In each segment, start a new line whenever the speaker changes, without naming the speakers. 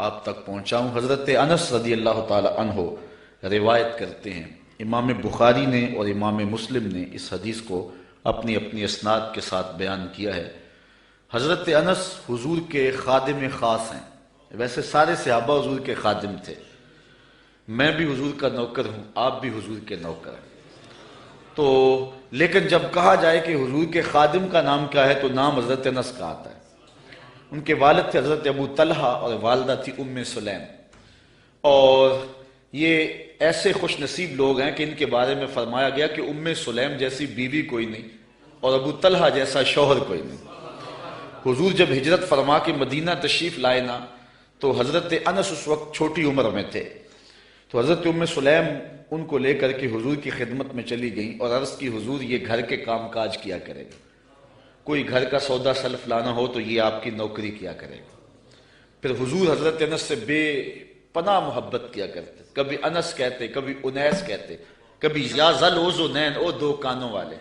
آپ تک پہنچاؤں۔ حضرت انس رضی اللہ تعالی عنہ روایت کرتے ہیں، امام بخاری نے اور امام مسلم نے اس حدیث کو اپنی اپنی اسناد کے ساتھ بیان کیا ہے۔ حضرت انس حضور کے خادم خاص ہیں، ویسے سارے صحابہ حضور کے خادم تھے، میں بھی حضور کا نوکر ہوں، آپ بھی حضور کے نوکر ہیں، تو لیکن جب کہا جائے کہ حضور کے خادم کا نام کیا ہے تو نام حضرت انس کا آتا ہے۔ ان کے والد تھے حضرت ابو طلحہ اور والدہ تھی ام سلیم، اور یہ ایسے خوش نصیب لوگ ہیں کہ ان کے بارے میں فرمایا گیا کہ ام سلیم جیسی بیوی کوئی نہیں اور ابو طلحہ جیسا شوہر کوئی نہیں۔ حضور جب ہجرت فرما کے مدینہ تشریف لائے نا تو حضرت انس اس وقت چھوٹی عمر میں تھے، تو حضرت ام سلیم ان کو لے کر کے حضور کی خدمت میں چلی گئیں اور عرض کی حضور یہ گھر کے کام کاج کیا کرے گا، کوئی گھر کا سودا سلف لانا ہو تو یہ آپ کی نوکری کیا کرے گا۔ پھر حضور حضرت انس سے بے پناہ محبت کیا کرتے، کبھی انس کہتے، کبھی انیس کہتے، کبھی یا ذل اذنین، او دو کانوں والے،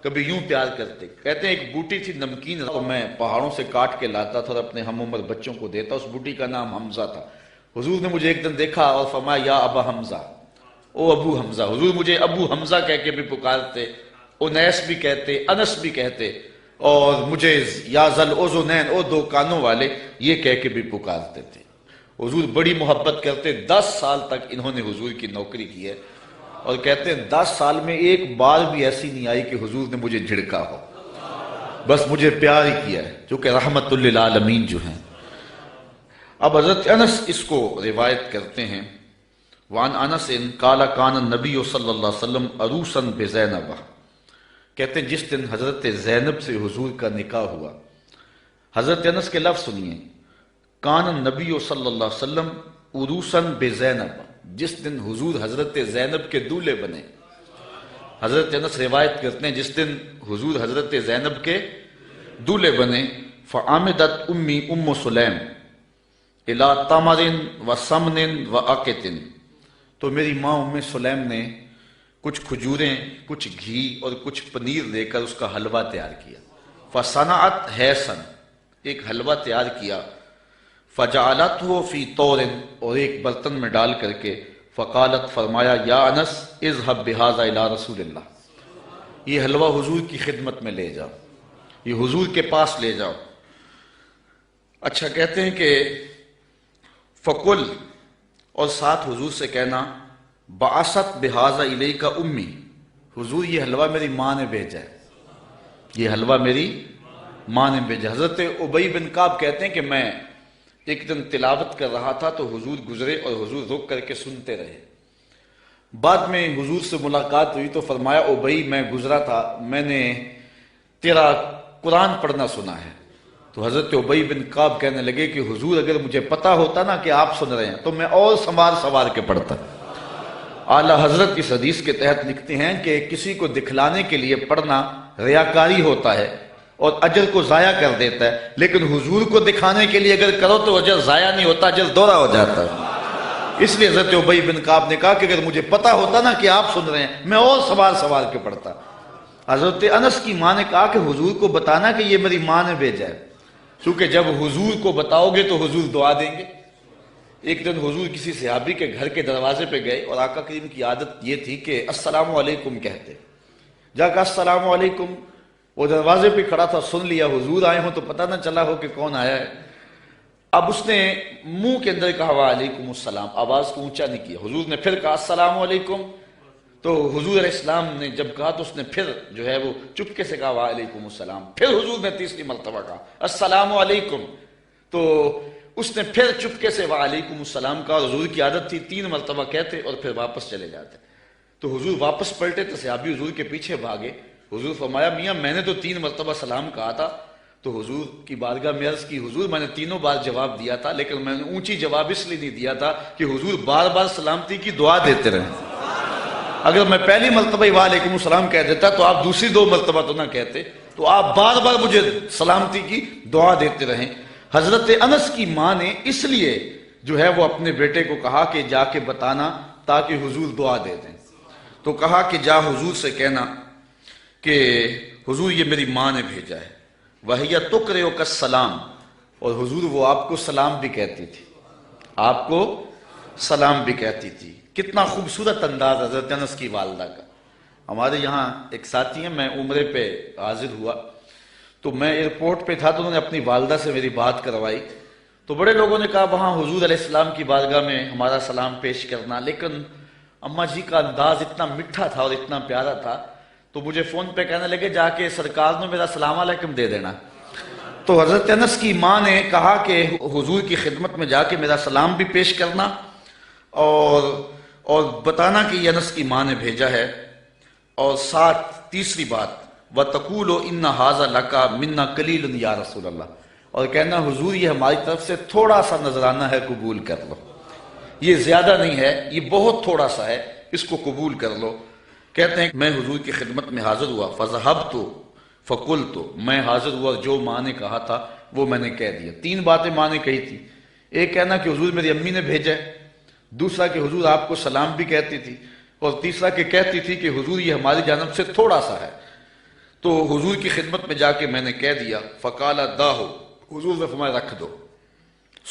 کبھی یوں پیار کرتے۔ کہتے ہیں ایک بوٹی تھی نمکین، تو میں پہاڑوں سے کاٹ کے لاتا تھا اور اپنے ہم عمر بچوں کو دیتا، اس بوٹی کا نام حمزہ تھا۔ حضور نے مجھے ایک دن دیکھا اور فرمایا یا ابا حمزہ، او ابو حمزہ۔ حضور مجھے ابو حمزہ کہہ کے بھی پکارتے، انیس بھی کہتے، انس بھی کہتے، اور مجھے یا ذل اذنین، او دو کانوں والے، یہ کہہ کے بھی پکارتے تھے۔ حضور بڑی محبت کرتے، 10 سال تک انہوں نے حضور کی نوکری کی ہے، اور کہتے ہیں 10 سال میں ایک بار بھی ایسی نہیں آئی کہ حضور نے مجھے جھڑکا ہو، بس مجھے پیار ہی کیا ہے، جو کہ رحمت للعالمین جو ہیں۔ اب حضرت انس اس کو روایت کرتے ہیں، وعن انس قال کان النبی صلی اللہ علیہ وسلم عروسا بزینب، کہتے ہیں جس دن حضرت زینب سے حضور کا نکاح ہوا، حضرت انس کے لفظ سنیے، کان النبی صلی اللہ علیہ وسلم عروسا بزینب، جس دن حضور حضرت زینب کے دولے بنے۔ حضرت انس روایت کرتے ہیں جس دن حضور حضرت زینب کے دولے بنے، فعامدت امی ام سلیم الی تمر و سمن و عقت، تو میری ماں ام سلیم نے کچھ کھجوریں، کچھ گھی اور کچھ پنیر لے کر اس کا حلوہ تیار کیا، فصنعت حیسن، ایک حلوہ تیار کیا، فجعلتہ فی طور، اور ایک برتن میں ڈال کر کے، فقالت، فرمایا، یا انس اذهب بہذا الی رسول اللہ، یہ حلوہ حضور کی خدمت میں لے جاؤ، یہ حضور کے پاس لے جاؤ۔ اچھا کہتے ہیں کہ فقل، اور ساتھ حضور سے کہنا، بعثت بہذا الیک امی، حضور یہ حلوہ میری ماں نے بھیجا ہے، یہ حلوہ میری ماں نے بھیجا۔ حضرت ابی بن کعب کہتے ہیں کہ میں ایک دن تلاوت کر رہا تھا تو حضور گزرے اور حضور رک کر کے سنتے رہے، بعد میں حضور سے ملاقات ہوئی تو فرمایا، ابی میں گزرا تھا، میں نے تیرا قرآن پڑھنا سنا ہے۔ تو حضرت ابی بن کعب کہنے لگے کہ حضور اگر مجھے پتا ہوتا نا کہ آپ سن رہے ہیں تو میں اور سوار کے پڑھتا۔ اعلیٰ حضرت اس حدیث کے تحت لکھتے ہیں کہ کسی کو دکھلانے کے لیے پڑھنا ریاکاری ہوتا ہے اور اجر کو ضائع کر دیتا ہے، لیکن حضور کو دکھانے کے لیے اگر کرو تو اجر ضائع نہیں ہوتا، اجر دوہرا ہو جاتا ہے۔ اس لیے حضرت ابی بن کعب نے کہا کہ اگر مجھے پتا ہوتا نا کہ آپ سن رہے ہیں میں اور سوار کے پڑھتا۔ حضرت انس کی ماں نے کہا کہ حضور کو بتانا کہ یہ میری ماں نے بھیجا ہے، کیونکہ جب حضور کو بتاؤ گے تو حضور دعا دیں گے۔ ایک دن حضور کسی صحابی کے گھر کے دروازے پہ گئے اور آقا کریم کی عادت یہ تھی کہ السلام علیکم کہتے، جا کہا السلام علیکم، وہ دروازے پہ کھڑا تھا، سن لیا حضور آئے ہوں تو پتہ نہ چلا ہو کہ کون آیا ہے۔ اب اس نے منہ کے اندر کہا وعلیکم السلام، آواز کو اونچا نہیں کیا۔ حضور نے پھر کہا السلام علیکم، تو حضور علیہ السلام نے جب کہا تو اس نے پھر جو ہے وہ چپکے سے کہا وعلیکم السلام، پھر حضور نے تیسری مرتبہ کہا السلام علیکم، تو اس نے پھر چپکے سے وعلیکم السلام کہا۔ حضور کی عادت تھی 3 مرتبہ کہتے اور پھر واپس چلے جاتے، تو حضور واپس پلٹے تو صحابی حضور کے پیچھے بھاگے۔ حضور فرمایا، میاں میں نے تو 3 مرتبہ سلام کہا تھا، تو حضور کی بارگاہ میں عرض کی، حضور میں نے تینوں بار جواب دیا تھا، لیکن میں نے اونچی جواب اس لیے نہیں دیا تھا کہ حضور بار بار سلامتی کی دعا دیتے رہیں، اگر میں پہلی مرتبہ وعلیکم السلام کہہ دیتا تو آپ دوسری 2 مرتبہ تو نہ کہتے، تو آپ بار بار مجھے سلامتی کی دعا دیتے رہیں۔ حضرت انس کی ماں نے اس لیے جو ہے وہ اپنے بیٹے کو کہا کہ جا کے بتانا تاکہ حضور دعا دے دیں، تو کہا کہ جا حضور سے کہنا کہ حضور یہ میری ماں نے بھیجا ہے، وَهِيَ تُقْرِئُكَ السَّلَامَ، اور حضور وہ آپ کو سلام بھی کہتی تھی، آپ کو سلام بھی کہتی تھی۔ کتنا خوبصورت انداز حضرت انس کی والدہ کا۔ ہمارے یہاں ایک ساتھی ہیں، میں عمرے پہ حاضر ہوا تو میں ایئرپورٹ پہ تھا تو انہوں نے اپنی والدہ سے میری بات کروائی، تو بڑے لوگوں نے کہا وہاں حضور علیہ السلام کی بارگاہ میں ہمارا سلام پیش کرنا، لیکن اماں جی کا انداز اتنا میٹھا تھا اور اتنا پیارا تھا تو مجھے فون پہ کہنے لگے جا کے سرکار نے میرا سلام علیکم دے دینا۔ تو حضرت انس کی ماں نے کہا کہ حضور کی خدمت میں جا کے میرا سلام بھی پیش کرنا اور بتانا کہ یہ انس کی ماں نے بھیجا ہے، اور ساتھ تیسری بات وَتَقُولُ إِنَّ هَذَا لَكَ مِنَّا قَلِيلٌ یا رسول اللہ، اور کہنا حضور یہ ہماری طرف سے تھوڑا سا نذرانہ ہے، قبول کر لو، یہ زیادہ نہیں ہے، یہ بہت تھوڑا سا ہے، اس کو قبول کر لو۔ کہتے ہیں میں حضور کی خدمت میں حاضر ہوا، فَذَهَبْتُ فَقُلْتُ، میں حاضر ہوا، جو ماں نے کہا تھا وہ میں نے کہہ دیا۔ تین باتیں ماں نے کہی تھی، ایک کہنا کہ حضور میری امی نے بھیجا ہے، دوسرا کہ حضور آپ کو سلام بھی کہتی تھی، اور تیسرا کہ کہتی تھی کہ حضور یہ ہماری جانب سے تھوڑا سا ہے۔ تو حضور کی خدمت میں جا کے میں نے کہہ دیا، فقال داہو، حضور نے فرمایا رکھ دو،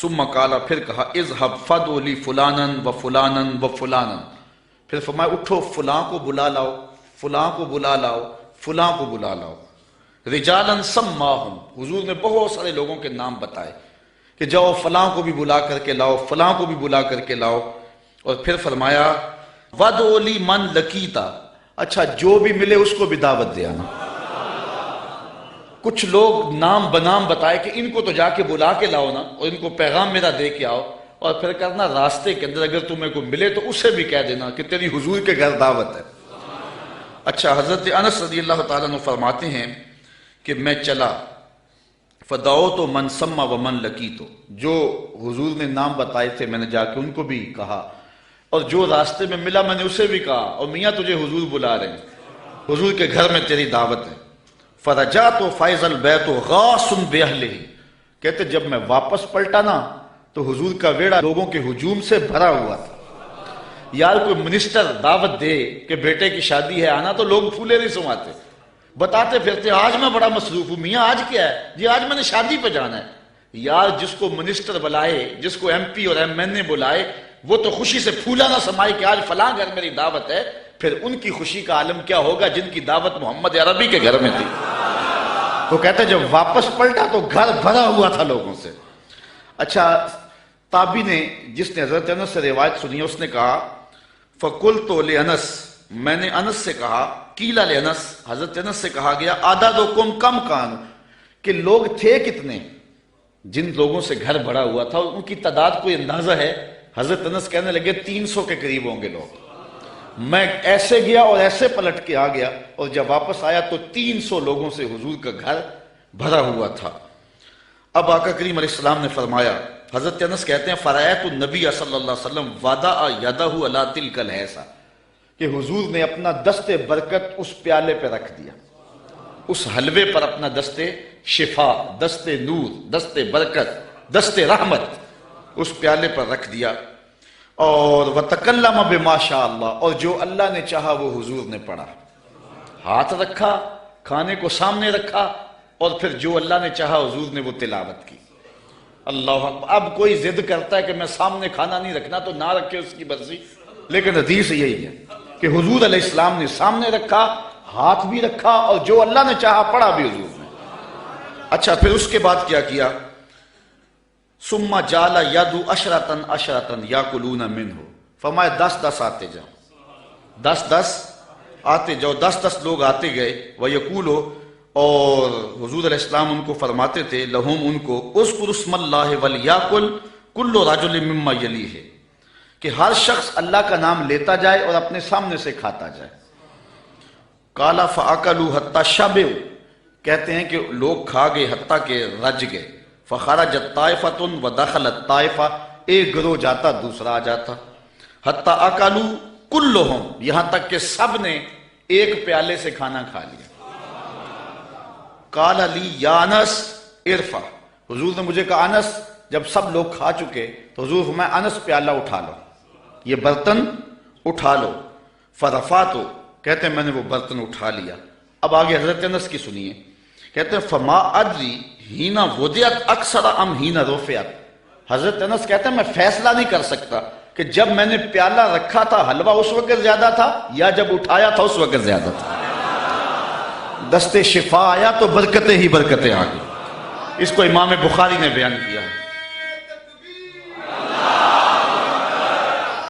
ثم قال، پھر کہا اذهب فدعو لی فلانا و فلانا و فلانا، پھر فرمایا اٹھو فلاں کو بلا لاؤ، فلاں کو بلا لاؤ، فلاں کو بلا لاؤ، رجالا سماہم، حضور نے بہت سارے لوگوں کے نام بتائے کہ جاؤ فلاں کو بھی بلا کر کے لاؤ، فلاں کو بھی بلا کر کے لاؤ، اور پھر فرمایا وَدْعُ لِي مَنْ لَقِيتَ، اچھا جو بھی ملے اس کو بھی دعوت دے آنا۔ کچھ لوگ نام بنام بتائے کہ ان کو تو جا کے بلا کے لاؤ نا، اور ان کو پیغام میرا دے کے آؤ، اور پھر کرنا راستے کے اندر اگر تمہیں کو ملے تو اسے بھی کہہ دینا کہ تیری حضور کے گھر دعوت ہے۔ اچھا حضرت انس رضی اللہ تعالیٰ عنہ فرماتے ہیں کہ میں چلا، فدعوت من سما ومن لقیت، جو حضور نے نام بتائے تھے میں نے جا کے ان کو بھی کہا، اور جو راستے میں ملا میں نے اسے بھی کہا، اور میاں تجھے حضور بلا رہے ہیں، حضور کے گھر میں تیری دعوت ہے۔ فرجعت فائز البیت غاص باہلہ، کہتے جب میں واپس پلٹا نا تو حضور کا ویڑا لوگوں کے ہجوم سے بھرا ہوا تھا۔ یار کوئی منسٹر دعوت دے کہ بیٹے کی شادی ہے آنا تو لوگ پھولے نہیں سماتے، بتاتے پھرتے آج میں بڑا مصروف ہوں، میاں آج کیا ہے جی؟ آج میں نے شادی پہ جانا ہے۔ یار جس کو منسٹر بلائے، جس کو ایم پی اور ایم این اے بلائے، وہ تو خوشی سے پھولا نہ سمائے کہ آج فلاں گھر میری دعوت ہے، پھر ان کی خوشی کا عالم کیا ہوگا جن کی دعوت محمد عربی کے گھر میں تھی۔ تو کہتے جب واپس پلٹا تو گھر بھرا ہوا تھا لوگوں سے۔ اچھا تابعی نے، جس نے حضرت انس سے روایت سنی، اس نے کہا فقلت لانس، میں نے انس سے کہا، قیل لانس، حضرت انس سے کہا گیا اعدادکم کم کان، کہ لوگ تھے کتنے، جن لوگوں سے گھر بھرا ہوا تھا ان کی تعداد کوئی اندازہ ہے؟ حضرت انس کہنے لگے 300 کے قریب ہوں گے لوگ۔ میں ایسے گیا اور ایسے پلٹ کے آ گیا، اور جب واپس آیا تو 300 لوگوں سے حضور کا گھر بھرا ہوا تھا۔ اب آقا کریم علیہ السلام نے فرمایا، حضرت انس کہتے ہیں فرأیت النبی صلی اللہ علیہ وسلم وضع یدہ علی تلک الحیضہ، کہ حضور نے اپنا دست برکت اس پیالے پہ رکھ دیا، اس حلوے پر اپنا دست شفا، دست نور، دست برکت، دست رحمت اس پیالے پر رکھ دیا، اور وَتَكَلَّمَ بِمَا شَاءَ اللَّهُ، اور جو اللہ نے چاہا وہ حضور نے پڑھا، ہاتھ رکھا، کھانے کو سامنے رکھا، اور پھر جو اللہ نے چاہا حضور نے وہ تلاوت کی۔ اللہ اکبر۔ اب کوئی ضد کرتا ہے کہ میں سامنے کھانا نہیں رکھنا تو نہ رکھے، اس کی مرضی، لیکن حدیث یہی ہے کہ حضور علیہ السلام نے سامنے رکھا، ہاتھ بھی رکھا، اور جو اللہ نے چاہا پڑھا بھی حضور نے۔ اچھا پھر اس کے بعد کیا کیا؟ ثم جعل یدعو عشرۃ عشرۃ یاکلون منہ، فرمایا 10 آتے جاؤ، 10 آتے جاؤ، 10 لوگ آتے گئے، ویقولو، اور حضور علیہ السلام ان کو فرماتے تھے، لہم ان کو، اذکر اسم اللہ ولیاکل کل رجل مما یلیہ، کہ ہر شخص اللہ کا نام لیتا جائے اور اپنے سامنے سے کھاتا جائے۔ قال فاکلوا حتی شبعوا، کہتے ہیں کہ لوگ کھا گئے حتیٰ کہ رج گئے، فخرجت طائفۃ ودخلت طائفہ، ایک گروہ جاتا دوسرا آ جاتا، حتیٰ اکلوا کلہم، یہاں تک کہ سب نے ایک پیالے سے کھانا کھا لیا۔ قال لی یا انس ارفع، حضور نے مجھے کہا انس، جب سب لوگ کھا چکے تو حضور فرمایا انس پیالہ اٹھا لو، یہ برتن اٹھا لو، فرفعت، کہتے ہیں میں نے وہ برتن اٹھا لیا۔ اب آگے حضرت انس کی سنیے، کہتے ہیں فما ادری ہینا وضعت اکثر ام ہینا رفعت، حضرت انس کہتے ہیں میں فیصلہ نہیں کر سکتا کہ جب میں نے پیالہ رکھا تھا حلوہ اس وقت زیادہ تھا یا جب اٹھایا تھا اس وقت زیادہ تھا. دست شفا آیا تو برکتیں ہی برکتیں آ گئی. اس کو امام بخاری نے بیان کیا ہے.